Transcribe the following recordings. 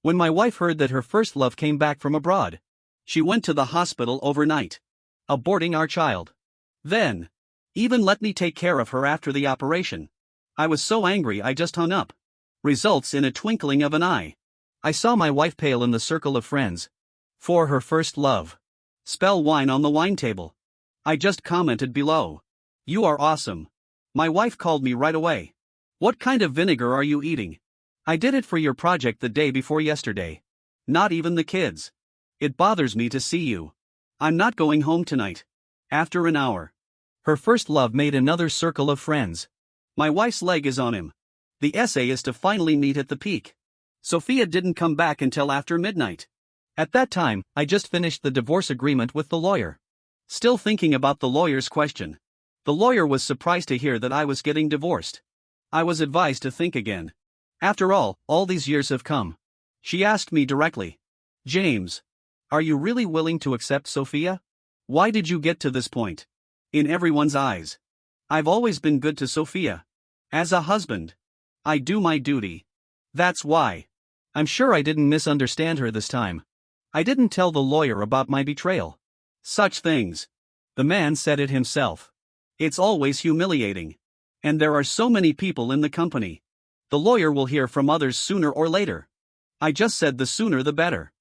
When my wife heard that her first love came back from abroad, she went to the hospital overnight, aborting our child. Then, even let me take care of her after the operation. I was so angry I just hung up. Results in a twinkling of an eye. I saw my wife pale in the circle of friends. For her first love. Spell wine on the wine table. I just commented below. You are awesome. My wife called me right away. What kind of vinegar are you eating? I did it for your project the day before yesterday. Not even the kids. It bothers me to see you. I'm not going home tonight. After an hour. Her first love made another circle of friends. My wife's leg is on him. The essay is to finally meet at the peak. Sophia didn't come back until after midnight. At that time, I just finished the divorce agreement with the lawyer. Still thinking about the lawyer's question. The lawyer was surprised to hear that I was getting divorced. I was advised to think again. After all these years have come. She asked me directly. James, are you really willing to accept Sophia? Why did you get to this point? In everyone's eyes. I've always been good to Sophia. As a husband. I do my duty. That's why. I'm sure I didn't misunderstand her this time. I didn't tell the lawyer about my betrayal. Such things. The man said it himself. It's always humiliating. And there are so many people in the company. The lawyer will hear from others sooner or later. I just said the sooner the better.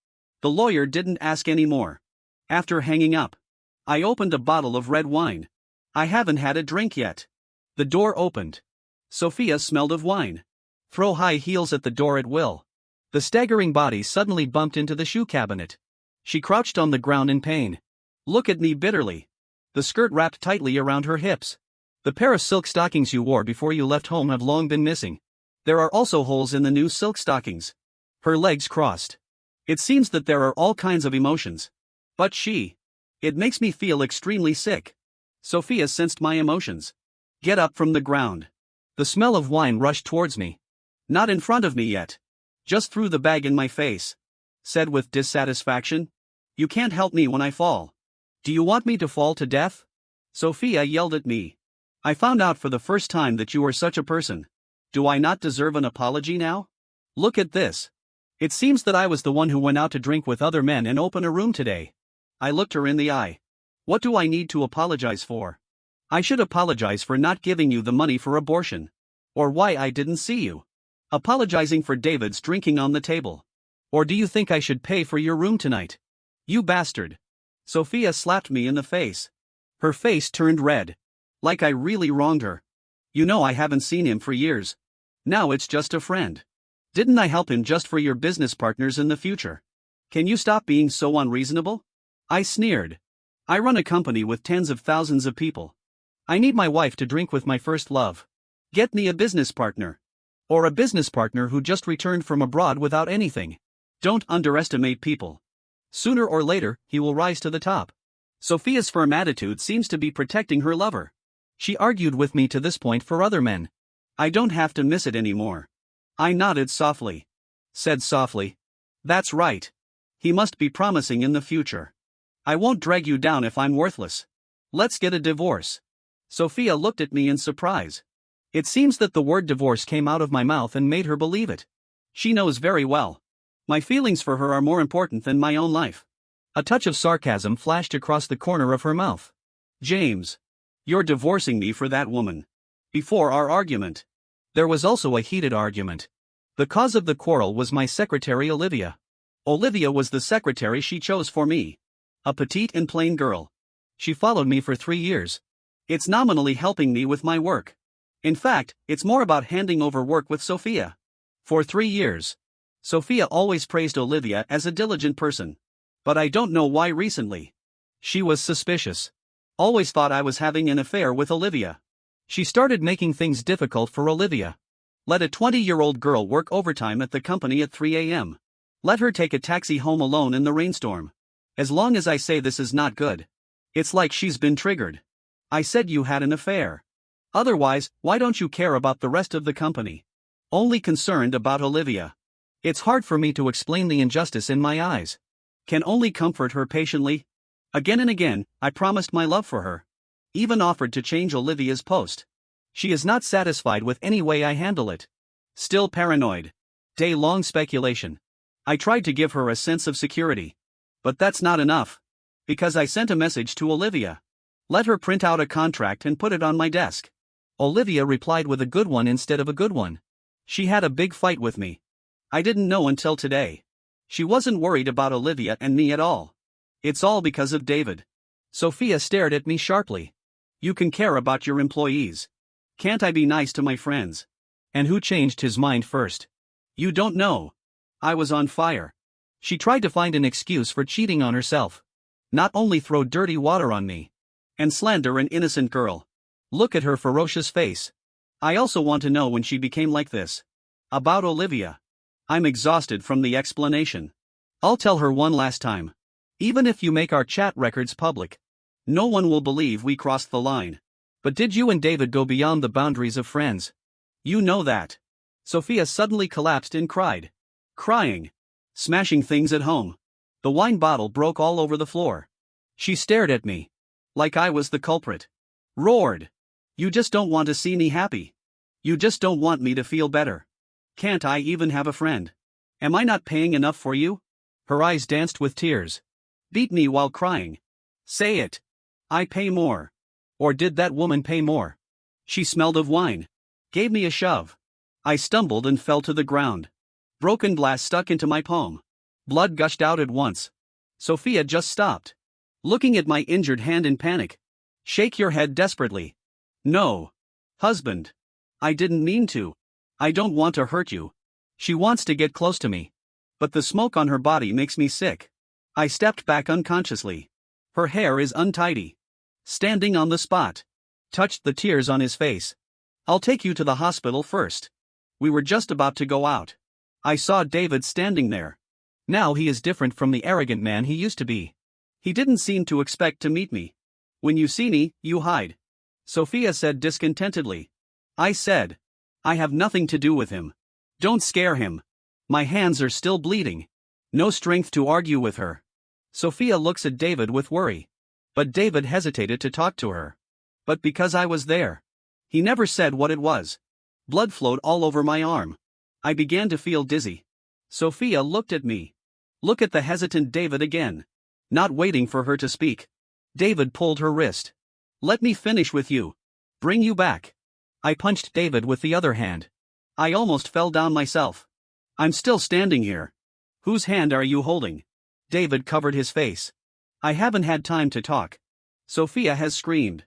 The lawyer didn't ask any more. After hanging up, I opened a bottle of red wine. I haven't had a drink yet. The door opened. Sophia smelled of wine. Throw high heels at the door at will. The staggering body suddenly bumped into the shoe cabinet. She crouched on the ground in pain. Look at me bitterly. The skirt wrapped tightly around her hips. The pair of silk stockings you wore before you left home have long been missing. There are also holes in the new silk stockings. Her legs crossed. It seems that there are all kinds of emotions. But it makes me feel extremely sick. Sophia sensed my emotions. Get up from the ground. The smell of wine rushed towards me. Not in front of me yet. Just threw the bag in my face. Said with dissatisfaction. You can't help me when I fall. Do you want me to fall to death? Sophia yelled at me. I found out for the first time that you are such a person. Do I not deserve an apology now? Look at this. It seems that I was the one who went out to drink with other men and open a room today. I looked her in the eye. What do I need to apologize for? I should apologize for not giving you the money for abortion. Or why I didn't see you. Apologizing for David's drinking on the table. Or do you think I should pay for your room tonight? You bastard. Sophia slapped me in the face. Her face turned red. Like I really wronged her. You know I haven't seen him for years. Now it's just a friend. Didn't I help him just for your business partners in the future? Can you stop being so unreasonable? I sneered. I run a company with tens of thousands of people. I need my wife to drink with my first love. Get me a business partner. Or a business partner who just returned from abroad without anything. Don't underestimate people. Sooner or later, he will rise to the top. Sophia's firm attitude seems to be protecting her lover. She argued with me to this point for other men. I don't have to miss it anymore. I nodded softly. Said softly. That's right. He must be promising in the future. I won't drag you down if I'm worthless. Let's get a divorce. Sophia looked at me in surprise. It seems that the word divorce came out of my mouth and made her believe it. She knows very well. My feelings for her are more important than my own life. A touch of sarcasm flashed across the corner of her mouth. James. You're divorcing me for that woman. Before our argument. There was also a heated argument. The cause of the quarrel was my secretary Olivia. Olivia was the secretary she chose for me. A petite and plain girl. She followed me for 3 years. It's nominally helping me with my work. In fact, it's more about handing over work with Sophia. For 3 years. Sophia always praised Olivia as a diligent person. But I don't know why recently. She was suspicious. Always thought I was having an affair with Olivia. She started making things difficult for Olivia. Let a 20-year-old girl work overtime at the company at 3 a.m. Let her take a taxi home alone in the rainstorm. As long as I say this is not good. It's like she's been triggered. I said you had an affair. Otherwise, why don't you care about the rest of the company? Only concerned about Olivia. It's hard for me to explain the injustice in my eyes. Can only comfort her patiently. Again and again, I promised my love for her. Even offered to change Olivia's post. She is not satisfied with any way I handle it. Still paranoid. Day-long speculation. I tried to give her a sense of security. But that's not enough. Because I sent a message to Olivia. Let her print out a contract and put it on my desk. Olivia replied with a good one instead of a good one. She had a big fight with me. I didn't know until today. She wasn't worried about Olivia and me at all. It's all because of David. Sophia stared at me sharply. You can care about your employees. Can't I be nice to my friends? And who changed his mind first? You don't know. I was on fire. She tried to find an excuse for cheating on herself. Not only throw dirty water on me. And slander an innocent girl. Look at her ferocious face. I also want to know when she became like this. About Olivia. I'm exhausted from the explanation. I'll tell her one last time. Even if you make our chat records public, no one will believe we crossed the line. But did you and David go beyond the boundaries of friends? You know that. Sophia suddenly collapsed and cried. Crying. Smashing things at home. The wine bottle broke all over the floor. She stared at me. Like I was the culprit. Roared. You just don't want to see me happy. You just don't want me to feel better. Can't I even have a friend? Am I not paying enough for you? Her eyes danced with tears. Beat me while crying. Say it. I pay more. Or did that woman pay more? She smelled of wine. Gave me a shove. I stumbled and fell to the ground. Broken glass stuck into my palm. Blood gushed out at once. Sophia just stopped. Looking at my injured hand in panic. Shake your head desperately. No. Husband. I didn't mean to. I don't want to hurt you. She wants to get close to me. But the smoke on her body makes me sick. I stepped back unconsciously. Her hair is untidy. Standing on the spot. Touched the tears on his face. I'll take you to the hospital first. We were just about to go out. I saw David standing there. Now he is different from the arrogant man he used to be. He didn't seem to expect to meet me. When you see me, you hide. Sophia said discontentedly. I said. I have nothing to do with him. Don't scare him. My hands are still bleeding. No strength to argue with her. Sophia looks at David with worry. But David hesitated to talk to her. But because I was there. He never said what it was. Blood flowed all over my arm. I began to feel dizzy. Sophia looked at me. Look at the hesitant David again. Not waiting for her to speak. David pulled her wrist. Let me finish with you. Bring you back. I punched David with the other hand. I almost fell down myself. I'm still standing here. Whose hand are you holding? David covered his face. I haven't had time to talk. Sophia has screamed.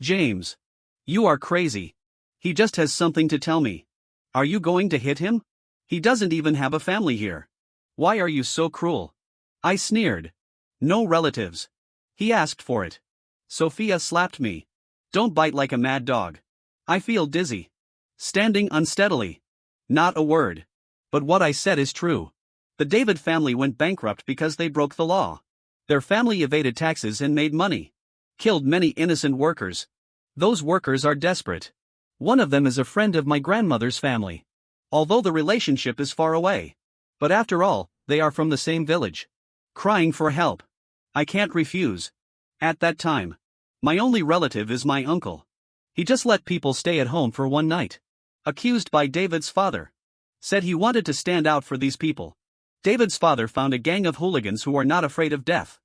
James. You are crazy. He just has something to tell me. Are you going to hit him? He doesn't even have a family here. Why are you so cruel? I sneered. No relatives. He asked for it. Sophia slapped me. Don't bite like a mad dog. I feel dizzy. Standing unsteadily. Not a word. But what I said is true. The David family went bankrupt because they broke the law. Their family evaded taxes and made money. Killed many innocent workers. Those workers are desperate. One of them is a friend of my grandmother's family. Although the relationship is far away. But after all, they are from the same village. Crying for help. I can't refuse. At that time. My only relative is my uncle. He just let people stay at home for one night. Accused by David's father. Said he wanted to stand out for these people. David's father found a gang of hooligans who are not afraid of death.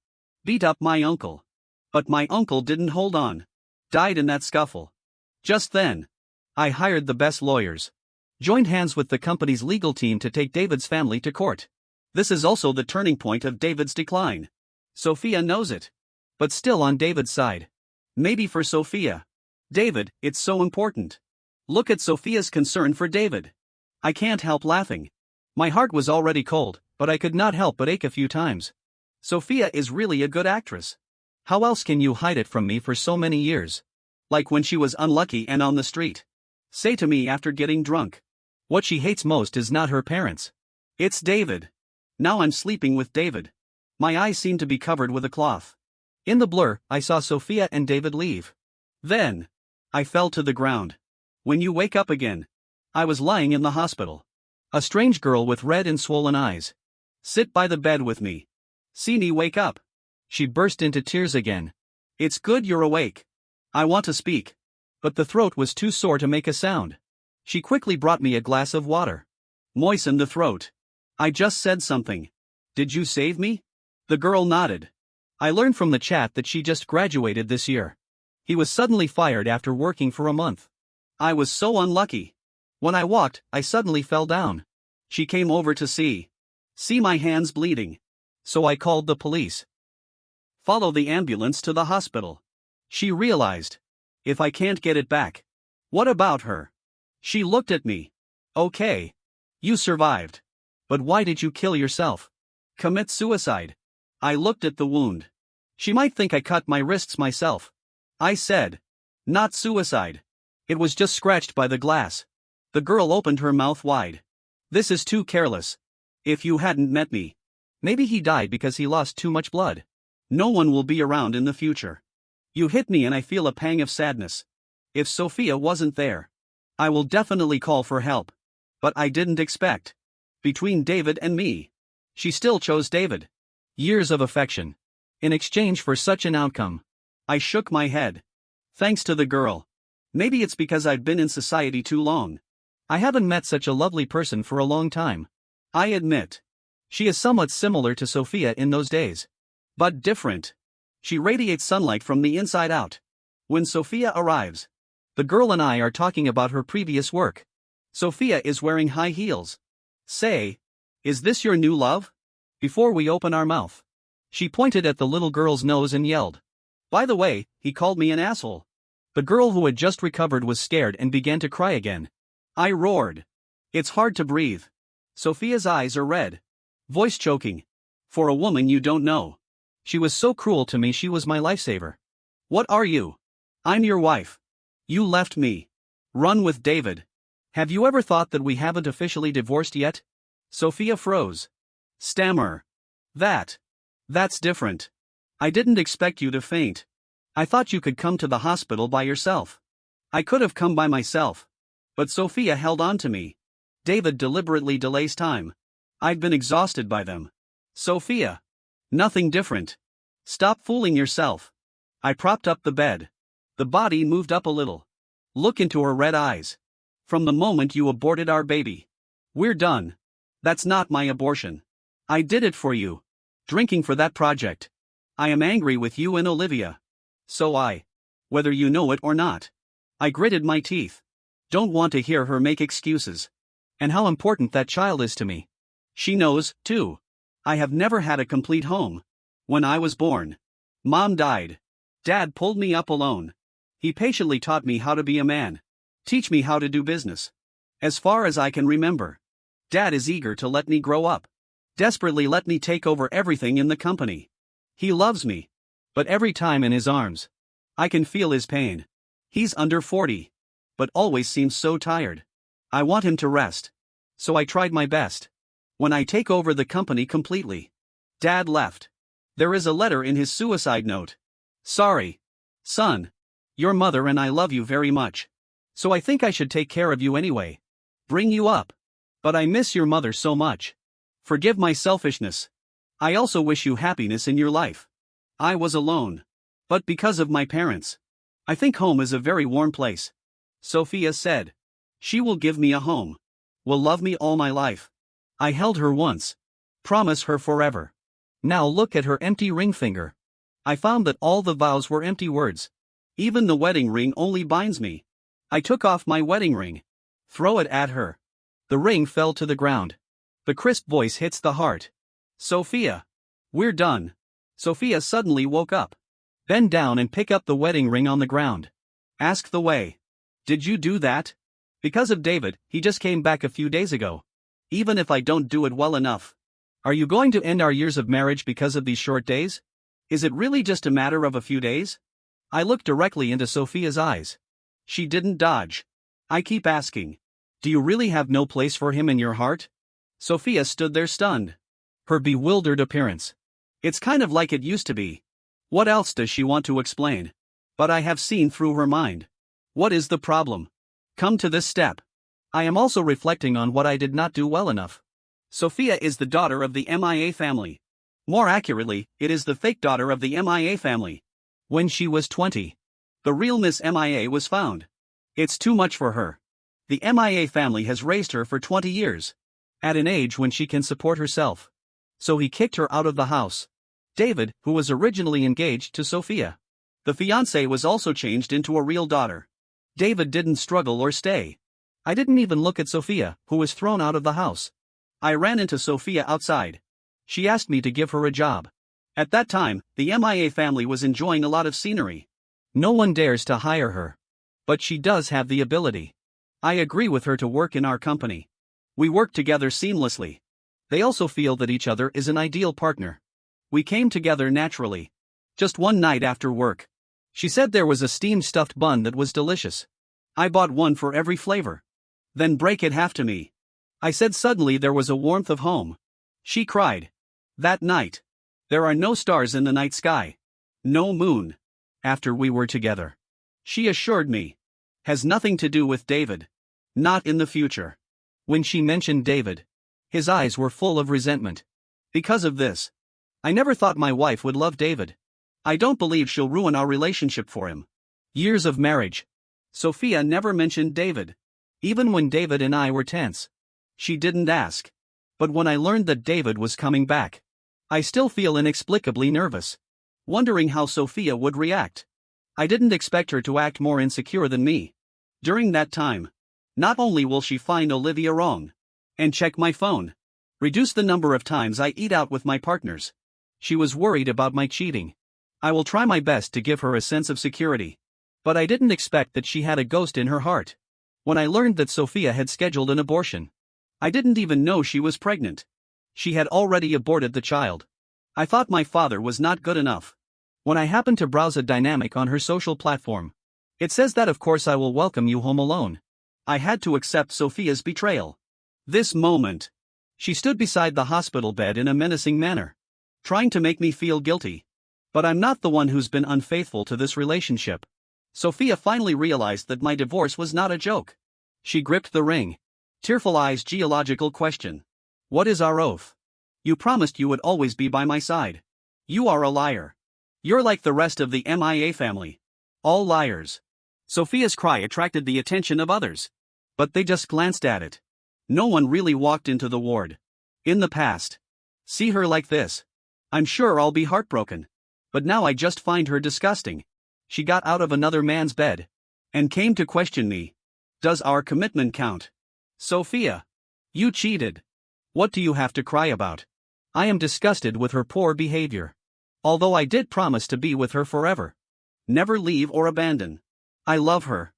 Beat up my uncle. But my uncle didn't hold on. Died in that scuffle. Just then. I hired the best lawyers. Joined hands with the company's legal team to take David's family to court. This is also the turning point of David's decline. Sophia knows it. But still on David's side. Maybe for Sophia. David, it's so important. Look at Sophia's concern for David. I can't help laughing. My heart was already cold, but I could not help but ache a few times. Sophia is really a good actress. How else can you hide it from me for so many years? Like when she was unlucky and on the street. Say to me after getting drunk. What she hates most is not her parents. It's David. Now I'm sleeping with David. My eyes seem to be covered with a cloth. In the blur, I saw Sophia and David leave. Then. I fell to the ground. When you wake up again. I was lying in the hospital. A strange girl with red and swollen eyes. Sit by the bed with me. See me wake up. She burst into tears again. It's good you're awake. I want to speak. But the throat was too sore to make a sound. She quickly brought me a glass of water. Moistened the throat. I just said something. Did you save me? The girl nodded. I learned from the chat that she just graduated this year. He was suddenly fired after working for a month. I was so unlucky. When I walked, I suddenly fell down. She came over to see my hands bleeding. So I called the police. Follow the ambulance to the hospital. She realized. If I can't get it back. What about her? She looked at me. Okay. You survived. But why did you kill yourself? Commit suicide. I looked at the wound. She might think I cut my wrists myself. I said. Not suicide. It was just scratched by the glass. The girl opened her mouth wide. This is too careless. If you hadn't met me. Maybe he died because he lost too much blood. No one will be around in the future. You hit me and I feel a pang of sadness. If Sophia wasn't there, I will definitely call for help. But I didn't expect. Between David and me. She still chose David. Years of affection. In exchange for such an outcome. I shook my head. Thanks to the girl. Maybe it's because I've been in society too long. I haven't met such a lovely person for a long time. I admit. She is somewhat similar to Sophia in those days. But different. She radiates sunlight from the inside out. When Sophia arrives, the girl and I are talking about her previous work. Sophia is wearing high heels. Say, is this your new love? Before we open our mouth. She pointed at the little girl's nose and yelled. By the way, he called me an asshole. The girl who had just recovered was scared and began to cry again. I roared. It's hard to breathe. Sophia's eyes are red. Voice choking. For a woman you don't know. She was so cruel to me, she was my lifesaver. What are you? I'm your wife. You left me. Run with David. Have you ever thought that we haven't officially divorced yet? Sophia froze. Stammer. That's different. I didn't expect you to faint. I thought you could come to the hospital by yourself. I could have come by myself. But Sophia held on to me. David deliberately delays time. I'd been exhausted by them. Sophia. Nothing different. Stop fooling yourself. I propped up the bed. The body moved up a little. Look into her red eyes. From the moment you aborted our baby. We're done. That's not my abortion. I did it for you. Drinking for that project. I am angry with you and Olivia. Whether you know it or not. I gritted my teeth. Don't want to hear her make excuses. And how important that child is to me. She knows, too. I have never had a complete home. When I was born, Mom died. Dad pulled me up alone. He patiently taught me how to be a man. Teach me how to do business. As far as I can remember. Dad is eager to let me grow up. Desperately let me take over everything in the company. He loves me. But every time in his arms, I can feel his pain. He's under 40. But always seems so tired. I want him to rest. So I tried my best. When I take over the company completely. Dad left. There is a letter in his suicide note. Sorry. Son. Your mother and I love you very much. So I think I should take care of you anyway. Bring you up. But I miss your mother so much. Forgive my selfishness. I also wish you happiness in your life. I was alone. But because of my parents. I think home is a very warm place. Sophia said. She will give me a home. Will love me all my life. I held her once. Promise her forever. Now look at her empty ring finger. I found that all the vows were empty words. Even the wedding ring only binds me. I took off my wedding ring. Throw it at her. The ring fell to the ground. The crisp voice hits the heart. Sophia. We're done. Sophia suddenly woke up. Bend down and pick up the wedding ring on the ground. Ask the way. Did you do that? Because of David, he just came back a few days ago. Even if I don't do it well enough. Are you going to end our years of marriage because of these short days? Is it really just a matter of a few days? I looked directly into Sophia's eyes. She didn't dodge. I keep asking. Do you really have no place for him in your heart? Sophia stood there stunned. Her bewildered appearance. It's kind of like it used to be. What else does she want to explain? But I have seen through her mind. What is the problem? Come to this step. I am also reflecting on what I did not do well enough. Sophia is the daughter of the MIA family. More accurately, it is the fake daughter of the MIA family. When she was 20, the real Miss MIA was found. It's too much for her. The MIA family has raised her for 20 years. At an age when she can support herself. So he kicked her out of the house. David, who was originally engaged to Sophia. The fiancée was also changed into a real daughter. David didn't struggle or stay. I didn't even look at Sophia, who was thrown out of the house. I ran into Sophia outside. She asked me to give her a job. At that time, the MIA family was enjoying a lot of scenery. No one dares to hire her. But she does have the ability. I agree with her to work in our company. We work together seamlessly. They also feel that each other is an ideal partner. We came together naturally. Just one night after work. She said there was a steamed stuffed bun that was delicious. I bought one for every flavor. Then break it half to me. I said suddenly there was a warmth of home. She cried. That night. There are no stars in the night sky. No moon. After we were together. She assured me. Has nothing to do with David. Not in the future. When she mentioned David. His eyes were full of resentment. Because of this. I never thought my wife would love David. I don't believe she'll ruin our relationship for him. Years of marriage. Sophia never mentioned David. Even when David and I were tense. She didn't ask. But when I learned that David was coming back. I still feel inexplicably nervous. Wondering how Sophia would react. I didn't expect her to act more insecure than me. During that time. Not only will she find Olivia wrong. And check my phone. Reduce the number of times I eat out with my partners. She was worried about my cheating. I will try my best to give her a sense of security. But I didn't expect that she had a ghost in her heart. When I learned that Sophia had scheduled an abortion. I didn't even know she was pregnant. She had already aborted the child. I thought my father was not good enough. When I happened to browse a dynamic on her social platform. It says that of course I will welcome you home alone. I had to accept Sophia's betrayal. This moment. She stood beside the hospital bed in a menacing manner. Trying to make me feel guilty. But I'm not the one who's been unfaithful to this relationship. Sophia finally realized that my divorce was not a joke. She gripped the ring. Tearful eyes. Geological question. What is our oath? You promised you would always be by my side. You are a liar. You're like the rest of the MIA family. All liars. Sophia's cry attracted the attention of others. But they just glanced at it. No one really walked into the ward. In the past. See her like this. I'm sure I'll be heartbroken. But now I just find her disgusting. She got out of another man's bed. And came to question me. Does our commitment count? Sophia. You cheated. What do you have to cry about? I am disgusted with her poor behavior. Although I did promise to be with her forever. Never leave or abandon. I love her.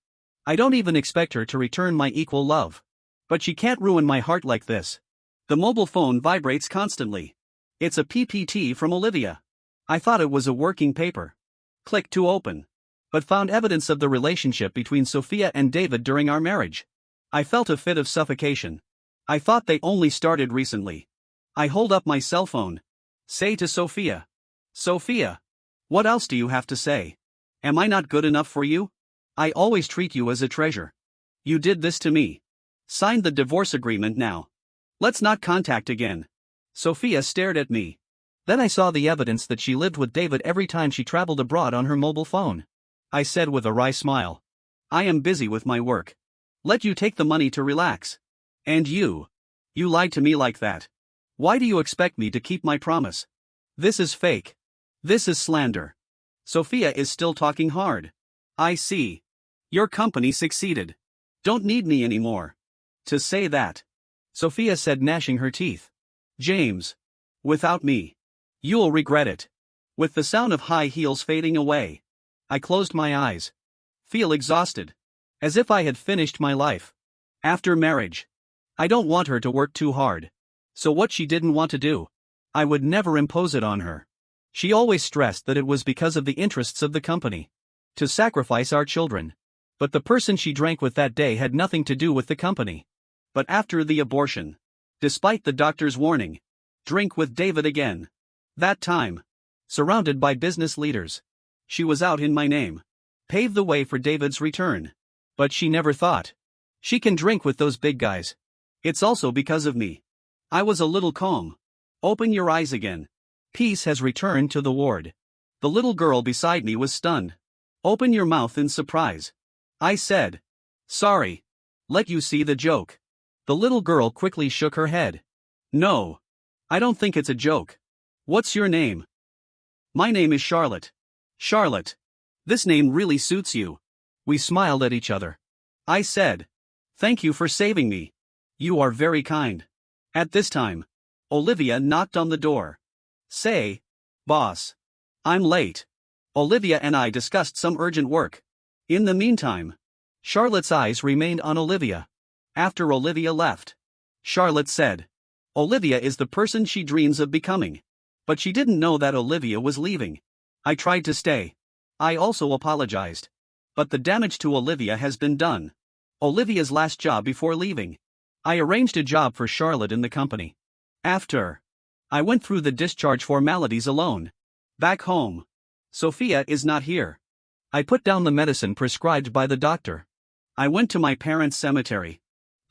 I don't even expect her to return my equal love. But she can't ruin my heart like this. The mobile phone vibrates constantly. It's a PPT from Olivia. I thought it was a working paper. Click to open. But found evidence of the relationship between Sophia and David during our marriage. I felt a fit of suffocation. I thought they only started recently. I hold up my cell phone. Say to Sophia. Sophia. What else do you have to say? Am I not good enough for you? I always treat you as a treasure. You did this to me. Sign the divorce agreement now. Let's not contact again. Sophia stared at me. Then I saw the evidence that she lived with David every time she traveled abroad on her mobile phone. I said with a wry smile. I am busy with my work. Let you take the money to relax. And you. You lied to me like that. Why do you expect me to keep my promise? This is fake. This is slander. Sophia is still talking hard. I see. Your company succeeded. Don't need me anymore. To say that. Sophia said, gnashing her teeth. James. Without me. You'll regret it. With the sound of high heels fading away. I closed my eyes. Feel exhausted. As if I had finished my life. After marriage. I don't want her to work too hard. So what she didn't want to do. I would never impose it on her. She always stressed that it was because of the interests of the company. To sacrifice our children. But the person she drank with that day had nothing to do with the company. But after the abortion. Despite the doctor's warning. Drink with David again. That time. Surrounded by business leaders. She was out in my name. Paved the way for David's return. But she never thought. She can drink with those big guys. It's also because of me. I was a little calm. Open your eyes again. Peace has returned to the ward. The little girl beside me was stunned. Open your mouth in surprise. I said. Sorry. Let you see the joke. The little girl quickly shook her head. No. I don't think it's a joke. What's your name? My name is Charlotte. Charlotte. This name really suits you. We smiled at each other. I said, thank you for saving me. You are very kind. At this time, Olivia knocked on the door. Say, boss. I'm late. Olivia and I discussed some urgent work. In the meantime, Charlotte's eyes remained on Olivia. After Olivia left, Charlotte said, Olivia is the person she dreams of becoming. But she didn't know that Olivia was leaving. I tried to stay. I also apologized. But the damage to Olivia has been done. Olivia's last job before leaving. I arranged a job for Charlotte in the company. After I went through the discharge formalities alone. Back home, Sophia is not here. I put down the medicine prescribed by the doctor. I went to my parents' cemetery.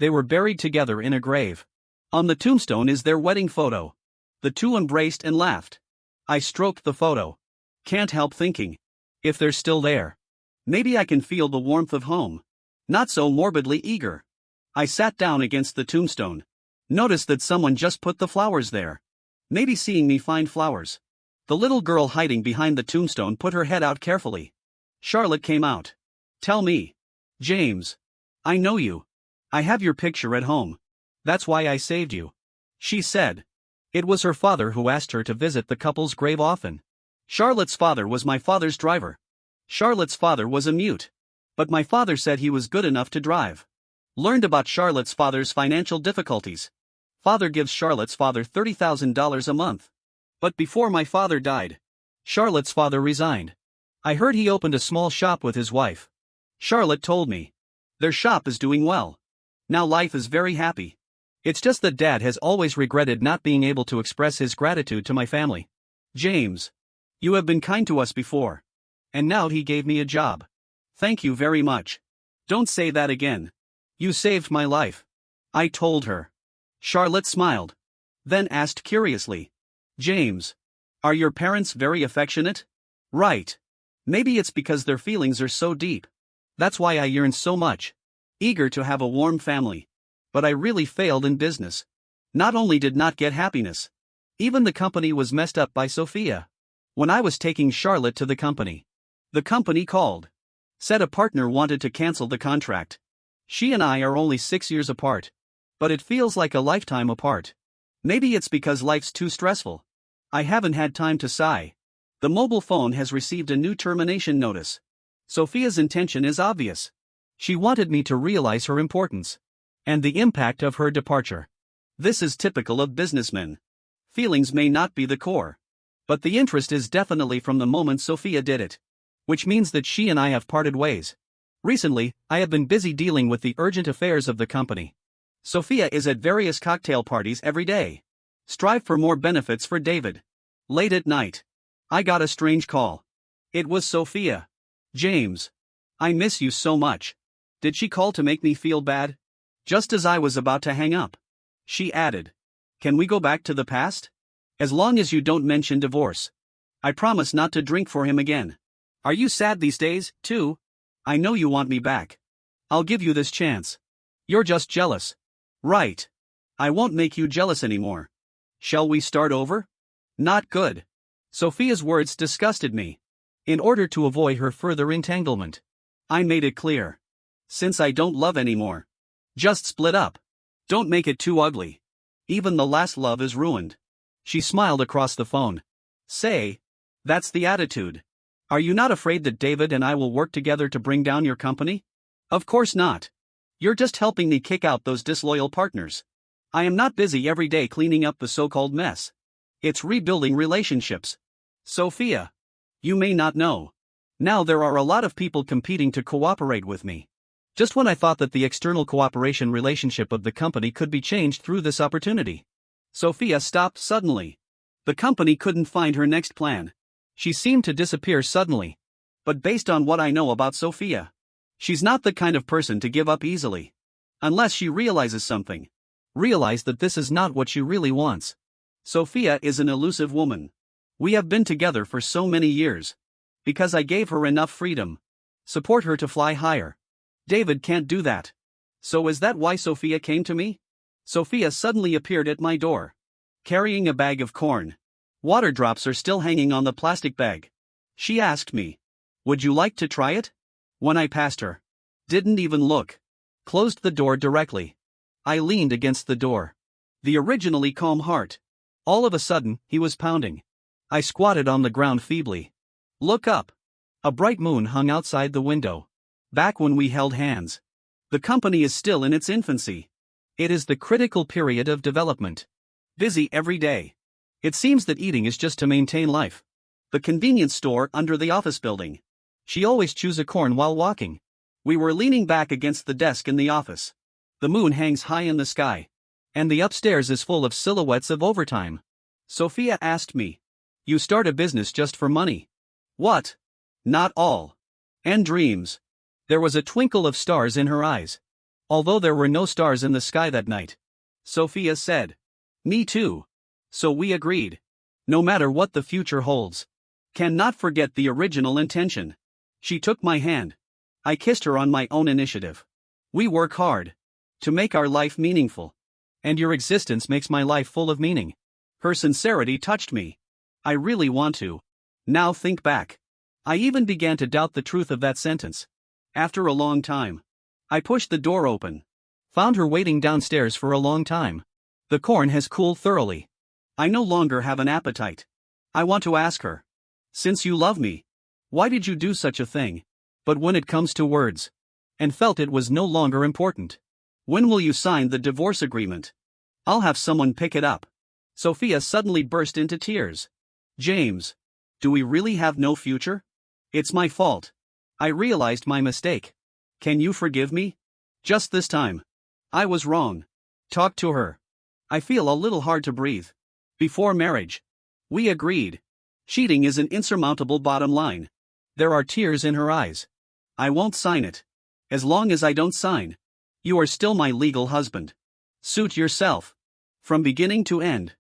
They were buried together in a grave. On the tombstone is their wedding photo. The two embraced and laughed. I stroked the photo. Can't help thinking, if they're still there, maybe I can feel the warmth of home. Not so morbidly eager. I sat down against the tombstone. Noticed that someone just put the flowers there. Maybe seeing me find flowers. The little girl hiding behind the tombstone put her head out carefully. Charlotte came out. Tell me. James. I know you. I have your picture at home. That's why I saved you. She said. It was her father who asked her to visit the couple's grave often. Charlotte's father was my father's driver. Charlotte's father was a mute. But my father said he was good enough to drive. Learned about Charlotte's father's financial difficulties. Father gives Charlotte's father $30,000 a month. But before my father died, Charlotte's father resigned. I heard he opened a small shop with his wife. Charlotte told me. Their shop is doing well. Now life is very happy. It's just that Dad has always regretted not being able to express his gratitude to my family. James. You have been kind to us before. And now he gave me a job. Thank you very much. Don't say that again. You saved my life. I told her. Charlotte smiled. Then asked curiously. James. Are your parents very affectionate? Right. Maybe it's because their feelings are so deep. That's why I yearn so much. Eager to have a warm family. But I really failed in business. Not only did not get happiness. Even the company was messed up by Sophia. When I was taking Charlotte to the company called. Said a partner wanted to cancel the contract. She and I are only 6 years apart. But it feels like a lifetime apart. Maybe it's because life's too stressful. I haven't had time to sigh. The mobile phone has received a new termination notice. Sophia's intention is obvious. She wanted me to realize her importance. And the impact of her departure. This is typical of businessmen. Feelings may not be the core. But the interest is definitely from the moment Sophia did it. Which means that she and I have parted ways. Recently, I have been busy dealing with the urgent affairs of the company. Sophia is at various cocktail parties every day. Strive for more benefits for David. Late at night, I got a strange call. It was Sophia. James. I miss you so much. Did she call to make me feel bad? Just as I was about to hang up. She added. Can we go back to the past? As long as you don't mention divorce. I promise not to drink for him again. Are you sad these days, too? I know you want me back. I'll give you this chance. You're just jealous. Right. I won't make you jealous anymore. Shall we start over? Not good. Sophia's words disgusted me. In order to avoid her further entanglement, I made it clear. Since I don't love anymore. Just split up. Don't make it too ugly. Even the last love is ruined. She smiled across the phone. Say. That's the attitude. Are you not afraid that David and I will work together to bring down your company? Of course not. You're just helping me kick out those disloyal partners. I am not busy every day cleaning up the so-called mess. It's rebuilding relationships. Sophia. You may not know. Now there are a lot of people competing to cooperate with me. Just when I thought that the external cooperation relationship of the company could be changed through this opportunity. Sophia stopped suddenly. The company couldn't find her next plan. She seemed to disappear suddenly. But based on what I know about Sophia, she's not the kind of person to give up easily. Unless she realizes something. Realize that this is not what she really wants. Sophia is an elusive woman. We have been together for so many years. Because I gave her enough freedom. Support her to fly higher. David can't do that. So is that why Sophia came to me? Sophia suddenly appeared at my door, carrying a bag of corn. Water drops are still hanging on the plastic bag. She asked me, "Would you like to try it?" When I passed her, didn't even look, closed the door directly. I leaned against the door. The originally calm heart. All of a sudden, he was pounding. I squatted on the ground feebly. Look up. A bright moon hung outside the window. Back when we held hands. The company is still in its infancy. It is the critical period of development. Busy every day. It seems that eating is just to maintain life. The convenience store under the office building. She always chews a corn while walking. We were leaning back against the desk in the office. The moon hangs high in the sky. And the upstairs is full of silhouettes of overtime. Sophia asked me, "You start a business just for money?" What? Not all. And dreams. There was a twinkle of stars in her eyes. Although there were no stars in the sky that night. Sophia said, "Me too." So we agreed. No matter what the future holds. Cannot forget the original intention. She took my hand. I kissed her on my own initiative. We work hard to make our life meaningful. And your existence makes my life full of meaning. Her sincerity touched me. I really want to. Now think back. I even began to doubt the truth of that sentence. After a long time, I pushed the door open. Found her waiting downstairs for a long time. The corn has cooled thoroughly. I no longer have an appetite. I want to ask her, "Since you love me, why did you do such a thing?" But when it comes to words, and felt it was no longer important. "When will you sign the divorce agreement?" "I'll have someone pick it up." Sophia suddenly burst into tears. "James, do we really have no future? It's my fault. I realized my mistake. Can you forgive me? Just this time. I was wrong." Talk to her. I feel a little hard to breathe. Before marriage, we agreed. Cheating is an insurmountable bottom line. There are tears in her eyes. I won't sign it. As long as I don't sign, you are still my legal husband. Suit yourself. From beginning to end.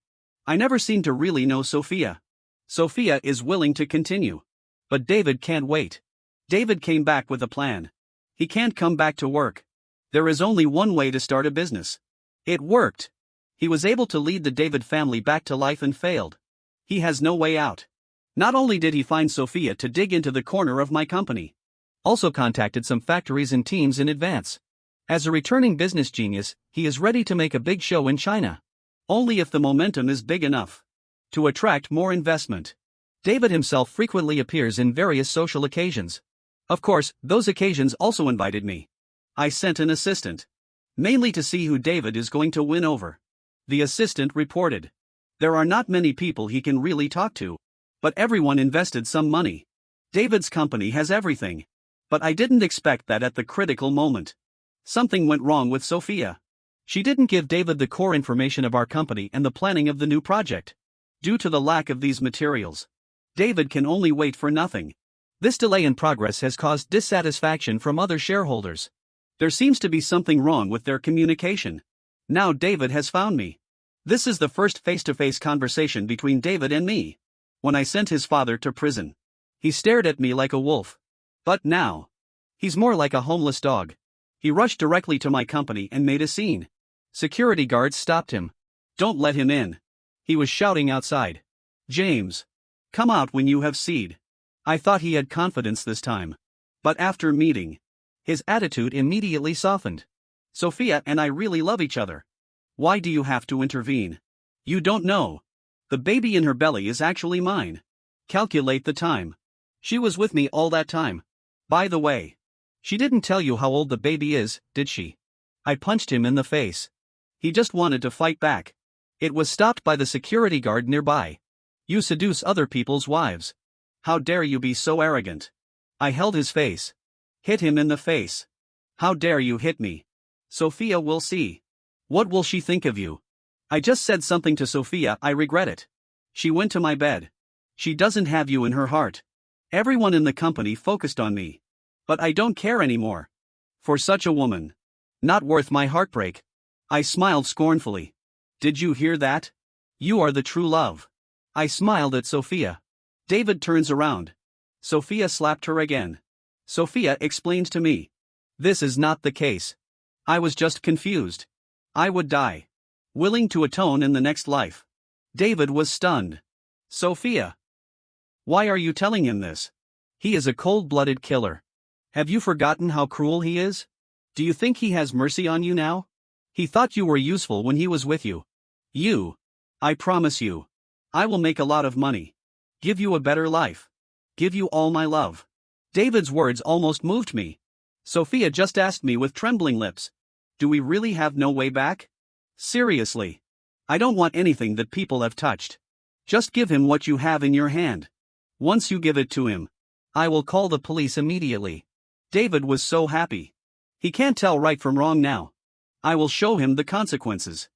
I never seem to really know Sophia. Sophia is willing to continue. But David can't wait. David came back with a plan. He can't come back to work. There is only one way to start a business. It worked. He was able to lead the David family back to life and failed. He has no way out. Not only did he find Sophia to dig into the corner of my company, also contacted some factories and teams in advance. As a returning business genius, he is ready to make a big show in China. Only if the momentum is big enough to attract more investment. David himself frequently appears in various social occasions. Of course, those occasions also invited me. I sent an assistant. Mainly to see who David is going to win over. The assistant reported. There are not many people he can really talk to. But everyone invested some money. David's company has everything. But I didn't expect that at the critical moment. Something went wrong with Sophia. She didn't give David the core information of our company and the planning of the new project. Due to the lack of these materials, David can only wait for nothing. This delay in progress has caused dissatisfaction from other shareholders. There seems to be something wrong with their communication. Now David has found me. This is the first face-to-face conversation between David and me. When I sent his father to prison, he stared at me like a wolf. But now, he's more like a homeless dog. He rushed directly to my company and made a scene. Security guards stopped him. "Don't let him in." He was shouting outside. "James, come out when you have seed." I thought he had confidence this time. But after meeting, his attitude immediately softened. "Sophia and I really love each other. Why do you have to intervene? You don't know. The baby in her belly is actually mine. Calculate the time. She was with me all that time. By the way, she didn't tell you how old the baby is, did she?" I punched him in the face. He just wanted to fight back. It was stopped by the security guard nearby. "You seduce other people's wives. How dare you be so arrogant?" I held his face. Hit him in the face. "How dare you hit me? Sophia will see. What will she think of you?" I just said something to Sophia, I regret it. She went to my bed. She doesn't have you in her heart. Everyone in the company focused on me. But I don't care anymore. For such a woman. Not worth my heartbreak. I smiled scornfully. "Did you hear that? You are the true love." I smiled at Sophia. David turns around. Sophia slapped her again. Sophia explained to me. "This is not the case. I was just confused. I would die. willing to atone in the next life. David was stunned. Sophia. Why are you telling him this? He is a cold-blooded killer. Have you forgotten how cruel he is? Do you think he has mercy on you now? He thought you were useful when he was with you. I promise you. I will make a lot of money. Give you a better life. Give you all my love. David's words almost moved me. Sophia just asked me with trembling lips. Do we really have no way back? Seriously. I don't want anything that people have touched. Just give him what you have in your hand. Once you give it to him, I will call the police immediately. David was so happy. He can't tell right from wrong now. I will show him the consequences.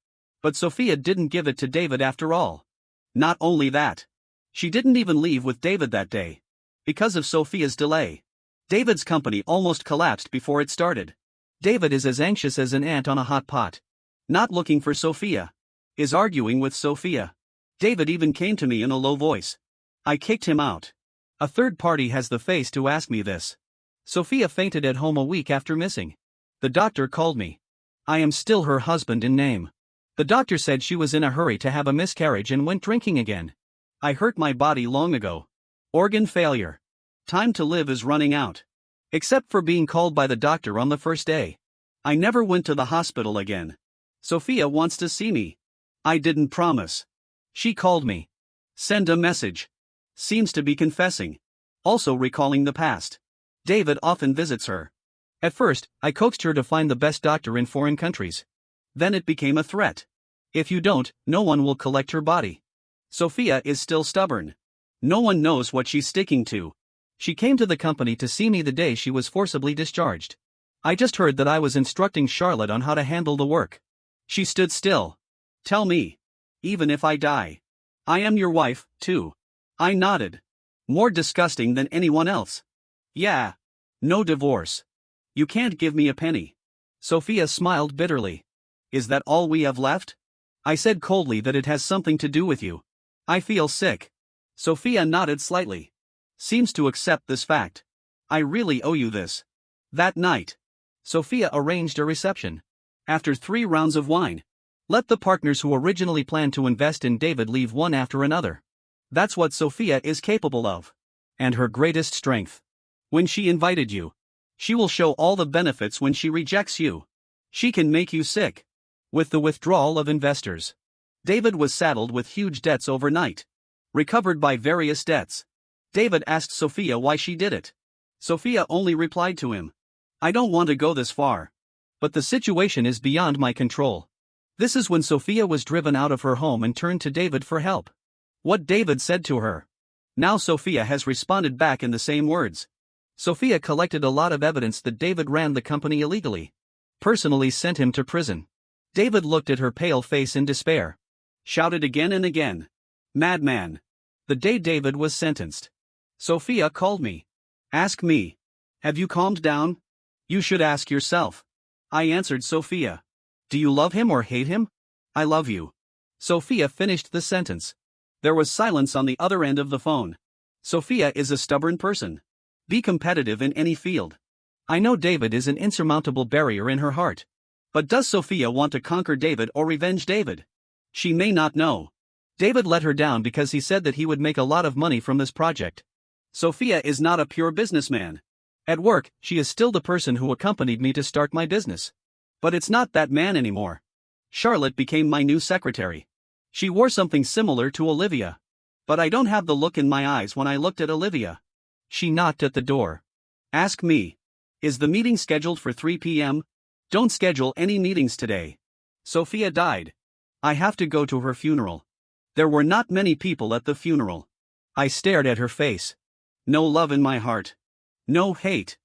But Sophia didn't give it to David after all. Not only that. She didn't even leave with David that day. Because of Sophia's delay. David's company almost collapsed before it started. David is as anxious as an ant on a hot pot. Not looking for Sophia. Is arguing with Sophia. David even came to me in a low voice. I kicked him out. A third party has the face to ask me this. Sophia fainted at home a week after missing. The doctor called me. I am still her husband in name. The doctor said she was in a hurry to have a miscarriage and went drinking again. I hurt my body long ago. Organ failure. Time to live is running out. Except for being called by the doctor on the first day. I never went to the hospital again. Sophia wants to see me. I didn't promise. She called me. Send a message. Seems to be confessing. Also recalling the past. David often visits her. At first, I coaxed her to find the best doctor in foreign countries. Then it became a threat. If you don't, no one will collect her body. Sophia is still stubborn. No one knows what she's sticking to. She came to the company to see me the day she was forcibly discharged. I just heard that I was instructing Charlotte on how to handle the work. She stood still. Tell me. Even if I die. I am your wife, too. I nodded. More disgusting than anyone else. Yeah. No divorce. You can't give me a penny. Sophia smiled bitterly. Is that all we have left? I said coldly that it has something to do with you. I feel sick. Sophia nodded slightly. Seems to accept this fact. I really owe you this. That night, Sophia arranged a reception. After 3 rounds of wine. Let the partners who originally planned to invest in David leave one after another. That's what Sophia is capable of. And her greatest strength. When she invited you. She will show all the benefits when she rejects you. She can make you sick. With the withdrawal of investors. David was saddled with huge debts overnight. Recovered by various debts. David asked Sophia why she did it. Sophia only replied to him. I don't want to go this far. But the situation is beyond my control. This is when Sophia was driven out of her home and turned to David for help. What David said to her. Now Sophia has responded back in the same words. Sophia collected a lot of evidence that David ran the company illegally. Personally sent him to prison. David looked at her pale face in despair. Shouted again and again. Madman. The day David was sentenced. Sophia called me. Ask me. Have you calmed down? You should ask yourself. I answered Sophia. Do you love him or hate him? I love you. Sophia finished the sentence. There was silence on the other end of the phone. Sophia is a stubborn person. Be competitive in any field. I know David is an insurmountable barrier in her heart. But does Sophia want to conquer David or revenge David? She may not know. David let her down because he said that he would make a lot of money from this project. Sophia is not a pure businessman. At work, she is still the person who accompanied me to start my business. But it's not that man anymore. Charlotte became my new secretary. She wore something similar to Olivia. But I don't have the look in my eyes when I looked at Olivia. She knocked at the door. Ask me. Is the meeting scheduled for 3 p.m.? Don't schedule any meetings today. Sophia died. I have to go to her funeral. There were not many people at the funeral. I stared at her face. No love in my heart. No hate.